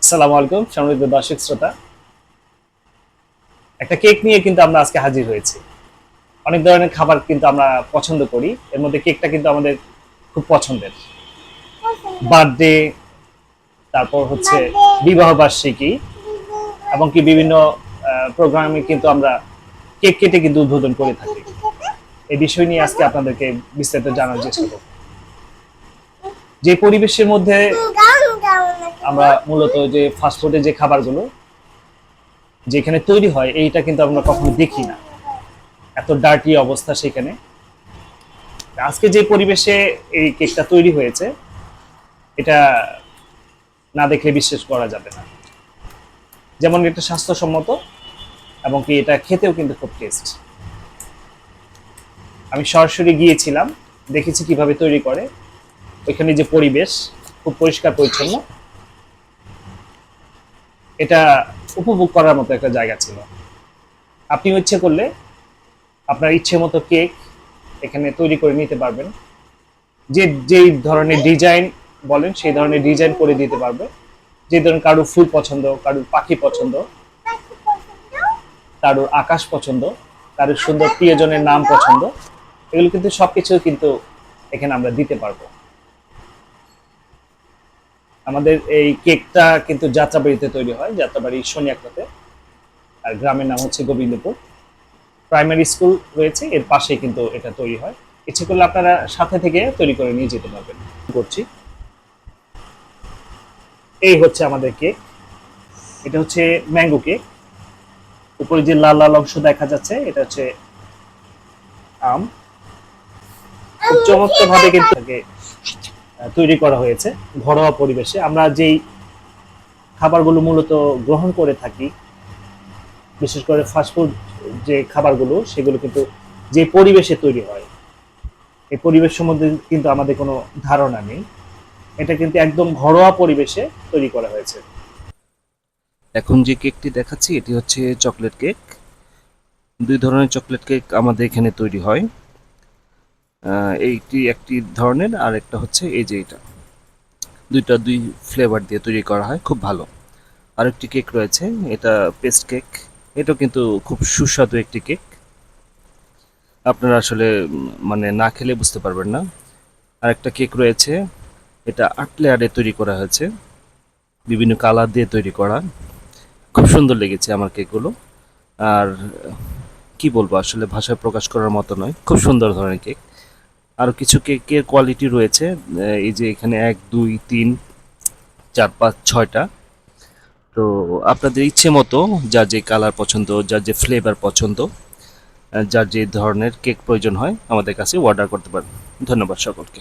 আসসালামু আলাইকুম সম্মানিত দর্শক শ্রোতা। একটা কেক নিয়ে কিন্তু আমরা আজকে হাজির হয়েছি। অনেক ধরনের খাবার কিন্তু আমরা পছন্দ করি, এর মধ্যে কেকটা কিন্তু আমাদের খুব পছন্দের। বার্থডে, তারপর হচ্ছে বিবাহ বার্ষিকী এবং কি বিভিন্ন প্রোগ্রামে কিন্তু আমরা কেক কেটে কিন্তু উদ্বোধন করে থাকি। এই বিষয় নিয়ে আজকে আপনাদেরকে বিস্তারিত জানার চেষ্টা করব। যে পরিবেশের মধ্যে আমরা মূলত যে ফাস্টফুডের যে খাবারগুলো যেখানে তৈরি হয় এইটা কিন্তু আমরা কখনো দেখি না, এত ডার্টি অবস্থা সেখানে। আজকে যে পরিবেশে এই কেকটা তৈরি হয়েছে এটা না দেখলে বিশ্বাস করা যাবে না। যেমন এটা স্বাস্থ্যসম্মত এবং কি এটা খেতেও কিন্তু খুব টেস্ট। আমি সরাসরি গিয়েছিলাম, দেখেছি কিভাবে তৈরি করে। ওইখানে যে পরিবেশ খুব পরিষ্কার পরিচ্ছন্ন, এটা উপভোগ করার মতো একটা জায়গা ছিল। আপনি ইচ্ছে করলে আপনার ইচ্ছে মতো কেক এখানে তৈরি করে নিতে পারবেন। যেই ধরনের ডিজাইন বলেন সেই ধরনের ডিজাইন করে দিতে পারবে। যে ধরনের কারোর ফুল পছন্দ, কারোর পাখি পছন্দ, কারোর আকাশ পছন্দ, কারোর সুন্দর প্রিয়জনের নাম পছন্দ, এগুলো কিন্তু সবকিছু কিন্তু এখানে আমরা দিতে পারবো। আমাদের এই কেকটা কিন্তু যাত্রাবাড়িতে তৈরি হয়, যাত্রাবাড়ি শনিয়াকড়াতে। আর গ্রামের নাম হচ্ছে গোবিন্দপুর। প্রাইমারি স্কুল রয়েছে এর পাশেই কিন্তু এটা তৈরি হয়। ইচ্ছে করলে আপনারা সাথে থেকে তৈরি করে নিয়ে যেতে পারবেন। করছি, এই হচ্ছে আমাদের কেক। এটা হচ্ছে ম্যাঙ্গো কেক। উপরে যে লাল লাল অংশ দেখা যাচ্ছে এটা হচ্ছে আম। খুব চমৎকার ভাবে কিন্তু তৈরি করা হয়েছে ঘরোয়া পরিবেশে। আমরা যেই খাবারগুলো মূলত গ্রহণ করে থাকি, বিশেষ করে ফাস্টফুড যে খাবারগুলো সেগুলো কিন্তু যে পরিবেশে তৈরি হয় এই পরিবেশ সম্বন্ধে কিন্তু আমাদের কোনো ধারণা নেই। এটা কিন্তু একদম ঘরোয়া পরিবেশে তৈরি করা হয়েছে। এখন যে কেকটি দেখাচ্ছি এটি হচ্ছে চকলেট কেক। দুই ধরনের চকলেট কেক আমাদের এখানে তৈরি হয়। এইটি একটি ধরনের, আর একটা হচ্ছে এই যে এটা। দুই ফ্লেভার দিয়ে তৈরি করা হয়, খুব ভালো। আরেকটি কেক রয়েছে, এটা পেস্ট কেক। এটাও কিন্তু খুব সুস্বাদু একটি কেক। আপনারা আসলে মানে না খেলে বুঝতে পারবেন না। আরেকটা কেক রয়েছে, এটা 8 লেয়ারে তৈরি করা হয়েছে, বিভিন্ন কালার দিয়ে তৈরি করা। খুব সুন্দর লেগেছে আমার কেকগুলো। আর কি বলবো, আসলে ভাষায় প্রকাশ করার মতো নয়, খুব সুন্দর ধরনের কেক। আরও কিছু কেকের কোয়ালিটি রয়েছে, এই যে এখানে 1 2 3 4 5 6টা। তো আপনাদের ইচ্ছে মতো যার যে কালার পছন্দ, যার যে ফ্লেভার পছন্দ, যার যে ধরনের কেক প্রয়োজন হয় আমাদের কাছে অর্ডার করতে পারেন। ধন্যবাদ সকলকে।